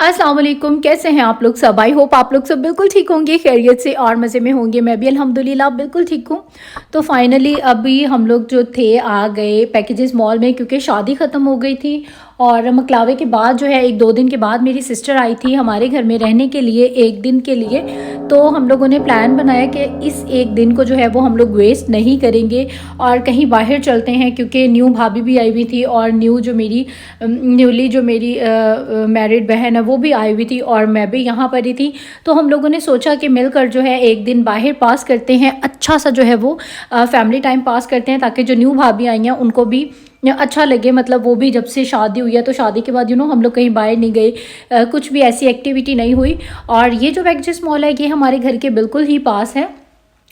अस्सलाम वालेकुम, कैसे हैं आप लोग सब? आई होप आप लोग सब बिल्कुल ठीक होंगे, खैरियत से और मज़े में होंगे। मैं भी अल्हम्दुलिल्लाह बिल्कुल ठीक हूँ। तो फाइनली अभी हम लोग जो थे आ गए पैकेजेस मॉल में, क्योंकि शादी ख़त्म हो गई थी और मकलावे के बाद जो है 1-2 दिन के बाद मेरी सिस्टर आई थी हमारे घर में रहने के लिए 1 दिन के लिए। तो हम लोगों ने प्लान बनाया कि इस 1 दिन को जो है वो हम लोग वेस्ट नहीं करेंगे और कहीं बाहर चलते हैं, क्योंकि न्यू भाभी भी आई हुई थी और न्यूली जो मेरी मैरिड बहन है वो भी आई हुई थी और मैं भी यहाँ पर ही थी। तो हम लोगों ने सोचा कि मिलकर जो है 1 दिन बाहर पास करते हैं, अच्छा सा जो है वो फैमिली टाइम पास करते हैं, ताकि जो न्यू भाभी आई हैं उनको भी अच्छा लगे। मतलब वो भी जब से शादी हुई है, तो शादी के बाद हम लोग कहीं बाहर नहीं गए, कुछ भी ऐसी एक्टिविटी नहीं हुई। और ये जो पैकेजेस मॉल है ये हमारे घर के बिल्कुल ही पास है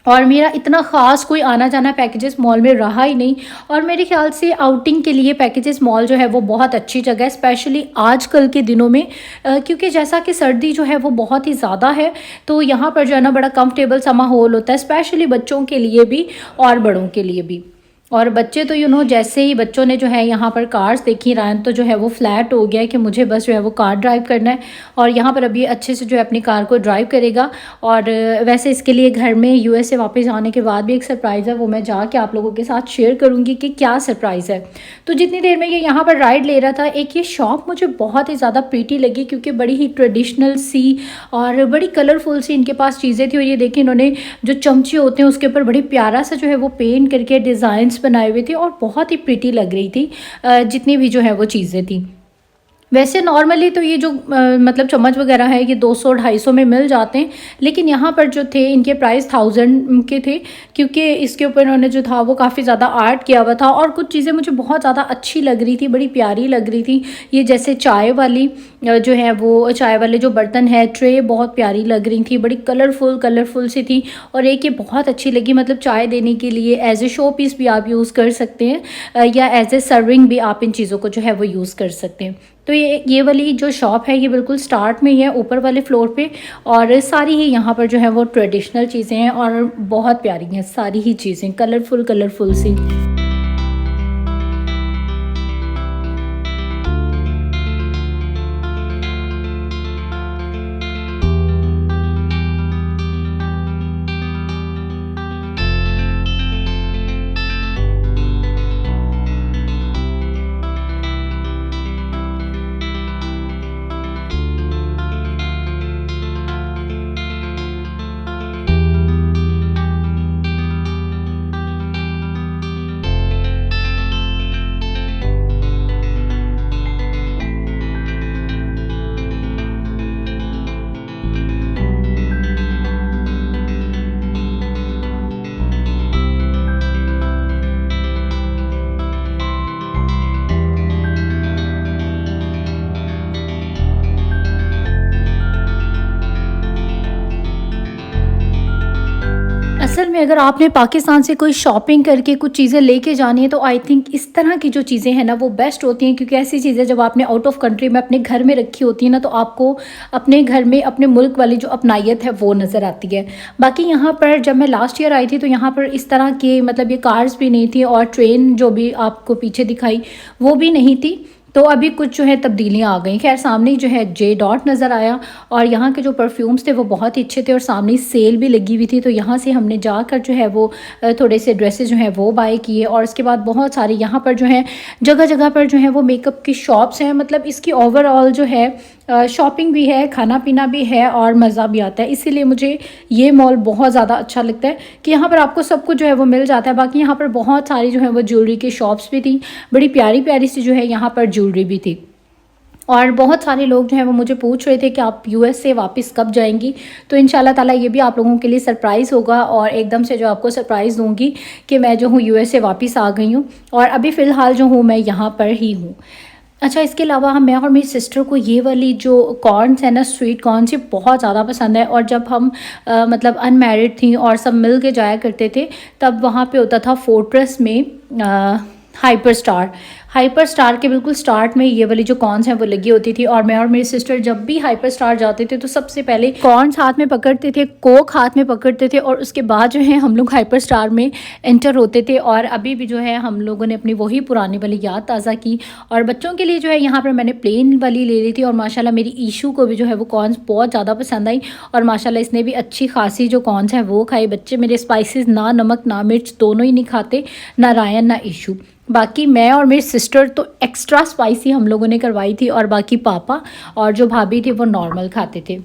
और मेरा इतना ख़ास कोई आना जाना पैकेजेस मॉल में रहा ही नहीं। और मेरे ख्याल से आउटिंग के लिए पैकेजेस मॉल जो है वो बहुत अच्छी जगह है, स्पेशली आजकल के दिनों में, क्योंकि जैसा कि सर्दी जो है वो बहुत ही ज़्यादा है। तो यहाँ पर जो है ना बड़ा कंफर्टेबल सा माहौल होता है, स्पेशली बच्चों के लिए भी और बड़ों के लिए भी। और बच्चे तो जैसे ही बच्चों ने जो है यहाँ पर कार्स देखी, रायन तो जो है वो फ्लैट हो गया कि मुझे बस जो है वो कार ड्राइव करना है और यहाँ पर अभी अच्छे से जो है अपनी कार को ड्राइव करेगा। और वैसे इसके लिए घर में यूएस से वापस आने के बाद भी एक सरप्राइज़ है, वो मैं जाके आप लोगों के साथ शेयर करूँगी कि क्या सरप्राइज़ है। तो जितनी देर में ये यहाँ पर राइड ले रहा था, एक ये शॉप मुझे बहुत ही ज़्यादा प्रीटी लगी, क्योंकि बड़ी ही ट्रेडिशनल सी और बड़ी कलरफुल सी इनके पास चीज़ें थी। और ये देखिए इन्होंने जो चमचे होते हैं उसके ऊपर बड़ी प्यारा सा जो है वो पेंट करके डिज़ाइंस बनाए हुए थे और बहुत ही प्रीटी लग रही थी जितनी भी जो है वो चीज़ें थी। वैसे नॉर्मली तो ये जो मतलब चम्मच वगैरह है ये 200-250 में मिल जाते हैं, लेकिन यहाँ पर जो थे इनके प्राइस 1000 के थे, क्योंकि इसके ऊपर इन्होंने जो था वो काफ़ी ज़्यादा आर्ट किया हुआ था। और कुछ चीज़ें मुझे बहुत ज़्यादा अच्छी लग रही थी, बड़ी प्यारी लग रही थी। ये जैसे चाय वाली जो है वो चाय वाले जो बर्तन है, ट्रे बहुत प्यारी लग रही थी, बड़ी कलरफुल सी थी। और एक ये बहुत अच्छी लगी, मतलब चाय देने के लिए एज ए शो पीस भी आप यूज़ कर सकते हैं या एज ए सर्विंग भी आप इन चीज़ों को जो है वो यूज़ कर सकते हैं। तो ये वाली जो शॉप है ये बिल्कुल स्टार्ट में ही है, ऊपर वाले फ्लोर पे। और सारी ही यहाँ पर जो है वो ट्रेडिशनल चीज़ें हैं और बहुत प्यारी हैं सारी ही चीज़ें, कलरफुल सी। असल में अगर आपने पाकिस्तान से कोई शॉपिंग करके कुछ चीज़ें लेके जानी है, तो आई थिंक इस तरह की जो चीज़ें हैं ना वो बेस्ट होती हैं, क्योंकि ऐसी चीज़ें जब आपने आउट ऑफ कंट्री में अपने घर में रखी होती है ना, तो आपको अपने घर में अपने मुल्क वाली जो अपनायत है वो नज़र आती है। बाकी यहाँ पर जब मैं लास्ट ईयर आई थी तो यहाँ पर इस तरह के मतलब ये कार्स भी नहीं थी और ट्रेन जो भी आपको पीछे दिखाई वो भी नहीं थी। तो अभी कुछ जो है तब्दीलियाँ आ गई। खैर सामने जो है जे डॉट नज़र आया और यहाँ के जो परफ्यूम्स थे वो बहुत ही अच्छे थे और सामने सेल भी लगी हुई थी। तो यहाँ से हमने जाकर जो है वो थोड़े से ड्रेसेस जो हैं वो बाय किए। और उसके बाद बहुत सारे यहाँ पर जो है जगह जगह पर जो है वो मेकअप की शॉप्स हैं। मतलब इसकी ओवरऑल जो है शॉपिंग भी है, खाना पीना भी है और मज़ा भी आता है। इसीलिए मुझे ये मॉल बहुत ज़्यादा अच्छा लगता है कि यहाँ पर आपको सब कुछ जो है वो मिल जाता है। बाकी यहाँ पर बहुत सारी जो है वो ज्वेलरी की शॉप्स भी थी, बड़ी प्यारी प्यारी सी जो है यहाँ पर ज्वेलरी भी थी। और बहुत सारे लोग जो हैं वो मुझे पूछ रहे थे कि आप यूएस से वापस कब जाएंगी। तो इंशाल्लाह ताला ये भी आप लोगों के लिए सरप्राइज़ होगा और एकदम से जो आपको सरप्राइज़ दूंगी कि मैं जो हूँ यूएस से वापस आ गई हूँ और अभी फ़िलहाल जो हूँ मैं यहाँ पर ही हूँ। अच्छा, इसके अलावा हम मैं और मेरी सिस्टर को ये वाली जो कॉर्न्स है ना, स्वीट कॉर्न्स, ये बहुत ज़्यादा पसंद है। और जब हम मतलब अनमैरिड थी और सब मिल के जाया करते थे, तब वहाँ पे होता था फोर्ट्रेस में हाइपर स्टार के बिल्कुल स्टार्ट में ये वाली जो कॉर्न्स हैं वो लगी होती थी, और मैं और मेरी सिस्टर जब भी हाइपर स्टार जाते थे तो सबसे पहले कॉर्न्स हाथ में पकड़ते थे, कोक हाथ में पकड़ते थे, और उसके बाद जो है हम लोग हाइपर स्टार में एंटर होते थे। और अभी भी जो है हम लोगों ने अपनी वही पुरानी वाली याद ताज़ा की। और बच्चों के लिए जो है यहाँ पर मैंने प्लेन वाली ले ली थी, और माशाल्लाह मेरी ईशू को भी जो है वो कॉर्न्स बहुत ज़्यादा पसंद आई, और माशाल्लाह इसने भी अच्छी खासी जो कॉर्न्स हैं वो खाई। बच्चे मेरे स्पाइसेस ना नमक ना मिर्च दोनों ही नहीं खाते, ना रायन ना ईशू। बाकी मैं और मेरी सिस्टर तो एक्स्ट्रा स्पाइसी हम लोगों ने करवाई थी, और बाकी पापा और जो भाभी थे वो नॉर्मल खाते थे।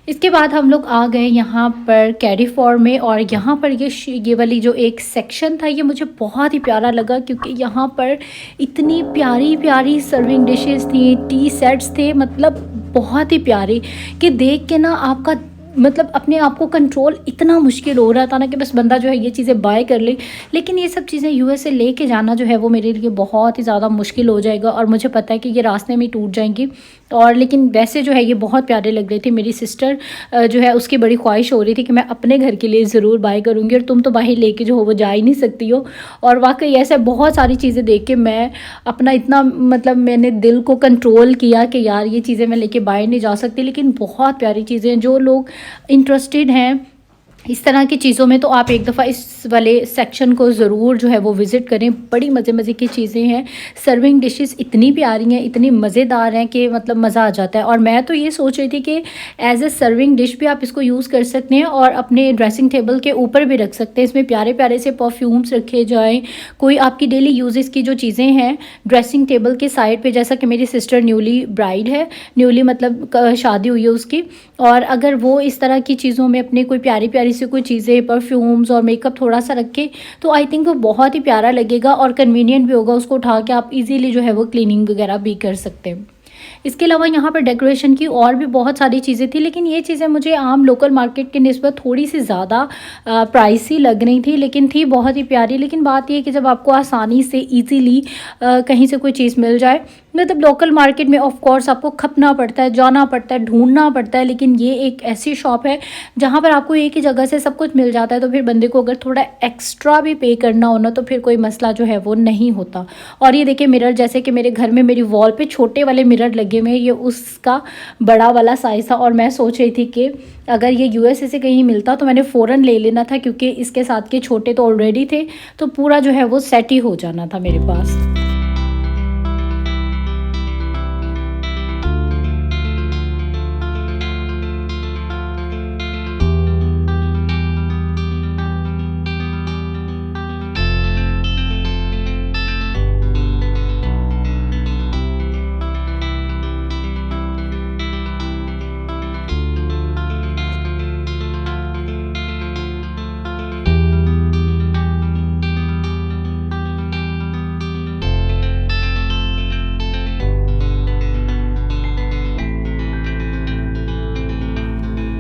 इसके बाद हम लोग आ गए यहाँ पर कैरी फॉर में, और यहाँ पर ये वाली जो एक सेक्शन था ये मुझे बहुत ही प्यारा लगा, क्योंकि यहाँ पर इतनी प्यारी प्यारी सर्विंग डिशेस थी, टी सेट्स थे, मतलब बहुत ही प्यारे कि देख के ना आपका मतलब अपने आप को कंट्रोल इतना मुश्किल हो रहा था ना कि बस बंदा जो है ये चीज़ें बाय कर ले। लेकिन ये सब चीज़ें यूएस से लेके जाना जो है वो मेरे लिए बहुत ही ज़्यादा मुश्किल हो जाएगा, और मुझे पता है कि ये रास्ते में टूट जाएंगी। और लेकिन वैसे जो है ये बहुत प्यारे लग रहे थे। मेरी सिस्टर जो है उसकी बड़ी ख्वाहिश हो रही थी कि मैं अपने घर के लिए ज़रूर बाय करूँगी, और तुम तो बाहर लेके जो हो वो जा ही नहीं सकती हो। और वाकई ऐसे बहुत सारी चीज़ें देख के मैं अपना इतना मतलब मैंने दिल को कंट्रोल किया कि यार ये चीज़ें मैं लेके बाहर नहीं जा सकती। लेकिन बहुत प्यारी चीज़ें, जो लोग इंटरेस्टेड हैं इस तरह की चीज़ों में तो आप एक दफ़ा इस वाले सेक्शन को ज़रूर जो है वो विज़िट करें। बड़ी मज़े की चीज़ें हैं, सर्विंग डिशेस इतनी प्यारी हैं, इतनी मज़ेदार हैं कि मतलब मज़ा आ जाता है। और मैं तो ये सोच रही थी कि एज ए सर्विंग डिश भी आप इसको यूज़ कर सकते हैं, और अपने ड्रेसिंग टेबल के ऊपर भी रख सकते हैं। इसमें प्यारे प्यारे से परफ्यूम्स रखे जाएँ, कोई आपकी डेली यूजेस की जो चीज़ें हैं ड्रेसिंग टेबल के साइड पर, जैसा कि मेरी सिस्टर न्यूली ब्राइड है, न्यूली मतलब शादी हुई है उसकी, और अगर वो इस तरह की चीज़ों में अपने कोई प्यारी प्यारी से कोई चीज़ें परफ्यूम्स और मेकअप थोड़ा सा रखे तो आई थिंक वो बहुत ही प्यारा लगेगा, और कन्वीनियंट भी होगा। उसको उठा के आप इजीली जो है वो क्लीनिंग वगैरह भी कर सकते हैं। इसके अलावा यहाँ पर डेकोरेशन की और भी बहुत सारी चीज़ें थी, लेकिन ये चीज़ें मुझे आम लोकल मार्केट की निस्बत थोड़ी सी ज़्यादा प्राइसी लग रही थी, लेकिन थी बहुत ही प्यारी। लेकिन बात ये है कि जब आपको आसानी से ईजीली कहीं से कोई चीज़ मिल जाए, मतलब लोकल मार्केट में ऑफ कोर्स आपको खपना पड़ता है, जाना पड़ता है, ढूंढना पड़ता है, लेकिन ये एक ऐसी शॉप है जहाँ पर आपको एक ही जगह से सब कुछ मिल जाता है। तो फिर बंदे को अगर थोड़ा एक्स्ट्रा भी पे करना हो ना तो फिर कोई मसला जो है वो नहीं होता। और ये देखिए मिरर, जैसे कि मेरे घर में मेरी वॉल पे छोटे वाले मिरर लगे हुए हैं, ये उसका बड़ा वाला साइज़ था। और मैं सोच रही थी कि अगर ये यूएसए से कहीं मिलता तो मैंने फ़ौरन ले लेना था, क्योंकि इसके साथ के छोटे तो ऑलरेडी थे, तो पूरा जो है वो सेट ही हो जाना था मेरे पास।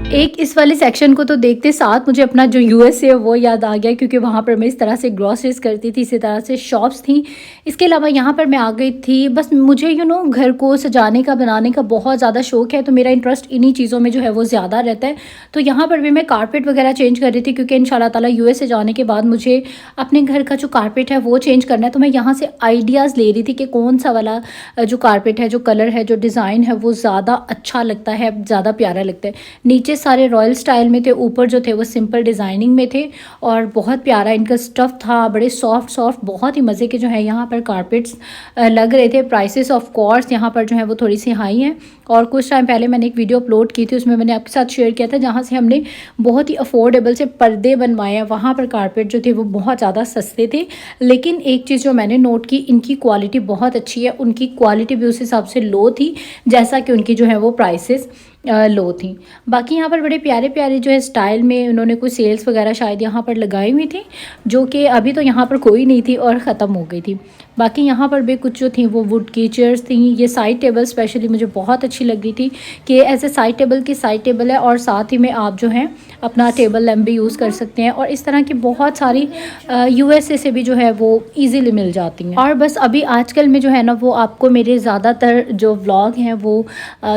एक इस वाले सेक्शन को तो देखते साथ मुझे अपना जो यूएसए है वो याद आ गया, क्योंकि वहाँ पर मैं इस तरह से ग्रॉसरीज करती थी, इसी तरह से शॉप्स थी। इसके अलावा यहाँ पर मैं आ गई थी, बस मुझे घर को सजाने का बनाने का बहुत ज़्यादा शौक है, तो मेरा इंटरेस्ट इन्हीं चीज़ों में जो है वो ज़्यादा रहता है। तो यहाँ पर भी मैं कारपेट वगैरह चेंज कर रही थी, क्योंकि इंशाल्लाह ताला यूएसए जाने के बाद मुझे अपने घर का जो कारपेट है वो चेंज करना है। तो मैं यहाँ से आइडियाज़ ले रही थी कि कौन सा वाला जो कारपेट है, जो कलर है, जो डिज़ाइन है वो ज़्यादा अच्छा लगता है, ज़्यादा प्यारा लगता है। नीचे सारे रॉयल स्टाइल में थे, ऊपर जो थे वो सिंपल डिज़ाइनिंग में थे, और बहुत प्यारा इनका स्टफ़ था, बड़े सॉफ्ट बहुत ही मज़े के जो है यहाँ पर कारपेट्स लग रहे थे। प्राइसेस ऑफ कोर्स यहाँ पर जो है वो थोड़ी सी हाई हैं, और कुछ टाइम पहले मैंने एक वीडियो अपलोड की थी, उसमें मैंने आपके साथ शेयर किया था जहाँ से हमने बहुत ही अफोर्डेबल से पर्दे बनवाए हैं। वहाँ पर कारपेट जो थे वो बहुत ज़्यादा सस्ते थे, लेकिन एक चीज़ जो मैंने नोट की, इनकी क्वालिटी बहुत अच्छी है। उनकी क्वालिटी भी उस हिसाब से लो थी जैसा कि उनकी जो है वो प्राइसेस लो थी। बाकी यहाँ पर बड़े प्यारे प्यारे जो है स्टाइल में उन्होंने कुछ सेल्स वगैरह शायद यहाँ पर लगाई हुई थी, जो कि अभी तो यहाँ पर कोई नहीं थी और ख़त्म हो गई थी। बाकी यहाँ पर भी कुछ जो थी वो वुड की चेयर्स थी। ये साइड टेबल स्पेशली मुझे बहुत अच्छी लग रही थी कि एज ए साइड टेबल की साइड टेबल है, और साथ ही में आप जो है अपना टेबल लैम्प भी यूज़ कर सकते हैं। और इस तरह की बहुत सारी यूएसए से भी जो है वो ईज़िली मिल जाती हैं। और बस अभी आजकल में जो है ना वो आपको मेरे ज़्यादातर जो व्लॉग हैं वो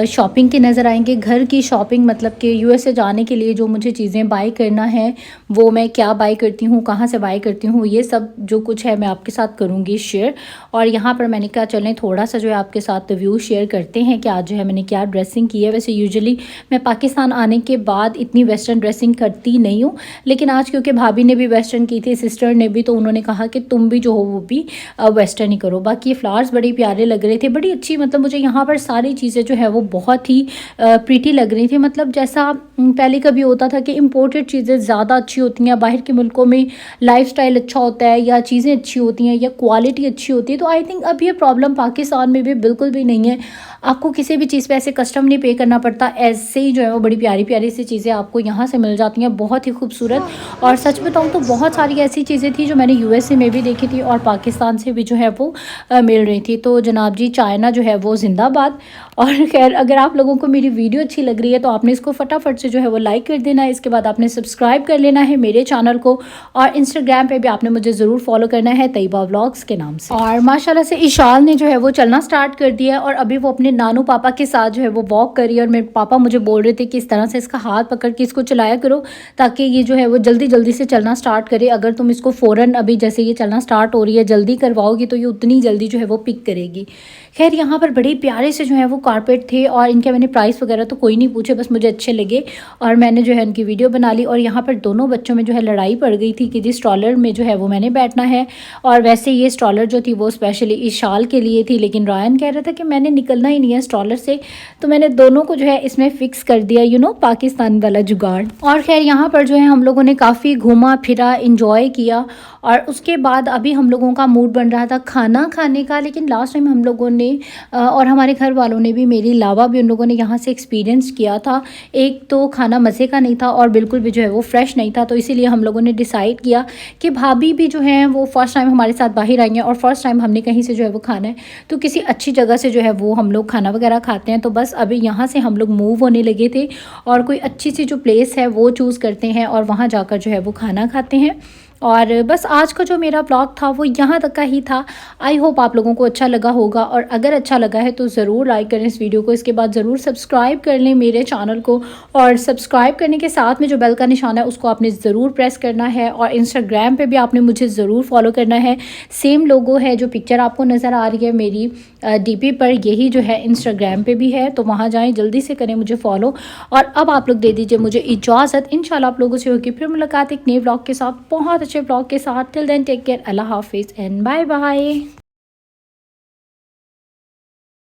शॉपिंग के नज़र आएंगे। घर की शॉपिंग, मतलब कि यूएसए जाने के लिए जो मुझे चीज़ें बाय करना है वो मैं क्या बाय करती हूँ, कहाँ से बाय करती हूँ, ये सब जो कुछ है मैं आपके साथ करूँगी शेयर। कलर। और यहाँ पर मैंने कहा चलें थोड़ा सा जो है आपके साथ व्यू शेयर करते हैं कि आज जो है मैंने क्या ड्रेसिंग की है। वैसे यूजुअली मैं पाकिस्तान आने के बाद इतनी वेस्टर्न ड्रेसिंग करती नहीं हूँ, लेकिन आज क्योंकि भाभी ने भी वेस्टर्न की थी, सिस्टर ने भी, तो उन्होंने कहा कि तुम भी जो हो वो भी वेस्टर्न ही करो। बाकी ये फ्लावर्स बड़े प्यारे लग रहे थे, बड़ी अच्छी, मतलब मुझे यहाँ पर सारी चीज़ें जो है वो बहुत ही प्रीटी लग रही थी। मतलब जैसा पहले कभी होता था कि इम्पोर्टेड चीज़ें ज़्यादा अच्छी होती हैं, बाहर के मुल्कों में लाइफस्टाइल अच्छा होता है या चीज़ें अच्छी होती हैं या क्वालिटी अच्छी होती है, तो आई थिंक अब ये प्रॉब्लम पाकिस्तान में भी बिल्कुल भी नहीं है। आपको किसी भी चीज़ पे ऐसे कस्टम नहीं पे करना पड़ता, ऐसे ही जो है वो बड़ी प्यारी प्यारी सी चीज़ें आपको यहाँ से मिल जाती हैं, बहुत ही खूबसूरत। और सच बताऊँ तो बहुत सारी ऐसी चीज़ें थी जो मैंने यूएसए में भी देखी थी और पाकिस्तान से भी जो है वो मिल रही थी। तो जनाब जी चाइना जो है वो जिंदाबाद। और खैर अगर आप लोगों को मेरी वीडियो अच्छी लग रही है तो आपने इसको फटाफट से जो है वो लाइक कर देना है। इसके बाद आपने सब्सक्राइब कर लेना है मेरे चैनल को, और इंस्टाग्राम पे भी आपने मुझे ज़रूर फॉलो करना है तैयबा व्लॉग्स के नाम से। और माशाल्लाह से इशाल ने जो है वो चलना स्टार्ट कर दिया है और अभी वो अपने नानू पापा के साथ जो है वो वॉक कर रही है। और मेरे पापा मुझे बोल रहे थे कि इस तरह से इसका हाथ पकड़ के इसको चलाया करो ताकि ये जो है वो जल्दी जल्दी से चलना स्टार्ट करे। अगर तुम इसको फ़ौरन अभी जैसे ये चलना स्टार्ट हो रही है जल्दी करवाओगी तो ये उतनी जल्दी जो है वो पिक करेगी। खैर यहाँ पर बड़े प्यारे से जो है वो कारपेट थे और इनके मैंने प्राइस वगैरह तो कोई नहीं पूछे, बस मुझे अच्छे लगे और मैंने जो है इनकी वीडियो बना ली। और यहाँ पर दोनों बच्चों में जो है लड़ाई पड़ गई थी कि जिस स्ट्रॉलर में जो है वो मैंने बैठना है, और वैसे ये स्ट्रॉलर जो थी वो स्पेशली इशाल के लिए थी, लेकिन रायन कह रहा था कि मैंने निकलना ही नहीं है स्ट्रॉलर से, तो मैंने दोनों को जो है इसमें फ़िक्स कर दिया, पाकिस्तान वाला जुगाड़। और खैर यहाँ पर जो है हम लोगों ने काफ़ी घूमा फिरा, इंजॉय किया। और उसके बाद अभी हम लोगों का मूड बन रहा था खाना खाने का, लेकिन लास्ट टाइम हम लोगों ने और हमारे घर वालों ने भी, मेरे अलावा भी उन लोगों ने यहाँ से एक्सपीरियंस किया था। एक तो खाना मज़े का नहीं था और बिल्कुल भी जो है वो फ्रेश नहीं था, तो इसीलिए हम लोगों ने डिसाइड किया कि भाभी भी जो है वो फ़र्स्ट टाइम हमारे साथ बाहर आई हैं और फर्स्ट टाइम हमने कहीं से जो है वो खाना है, तो किसी अच्छी जगह से जो है वो हम लोग खाना वगैरह खाते हैं। तो बस अभी यहाँ से हम लोग मूव होने लगे थे और कोई अच्छी सी जो प्लेस है वो चूज़ करते हैं और वहाँ जाकर जो है वो खाना खाते हैं। और बस आज का जो मेरा ब्लॉग था वो यहाँ तक का ही था। आई होप आप लोगों को अच्छा लगा होगा, और अगर अच्छा लगा है तो ज़रूर लाइक करें इस वीडियो को। इसके बाद ज़रूर सब्सक्राइब कर लें मेरे चैनल को, और सब्सक्राइब करने के साथ में जो बेल का निशान है उसको आपने ज़रूर प्रेस करना है। और इंस्टाग्राम पे भी आपने मुझे ज़रूर फॉलो करना है। सेम लोगो है जो पिक्चर आपको नज़र आ रही है मेरी डीपी पर, यही जो है इंस्टाग्राम पे भी है, तो वहाँ जाएँ, जल्दी से करें मुझे फॉलो। और अब आप लोग दे दीजिए मुझे इजाज़त, इंशाल्लाह आप लोगों से होगी फिर मुलाकात एक नए व्लॉग के साथ, बहुत अच्छे ब्लॉग के साथ। टिल देन टेक केयर, अल्लाह हाफिज़ एंड बाय बाय।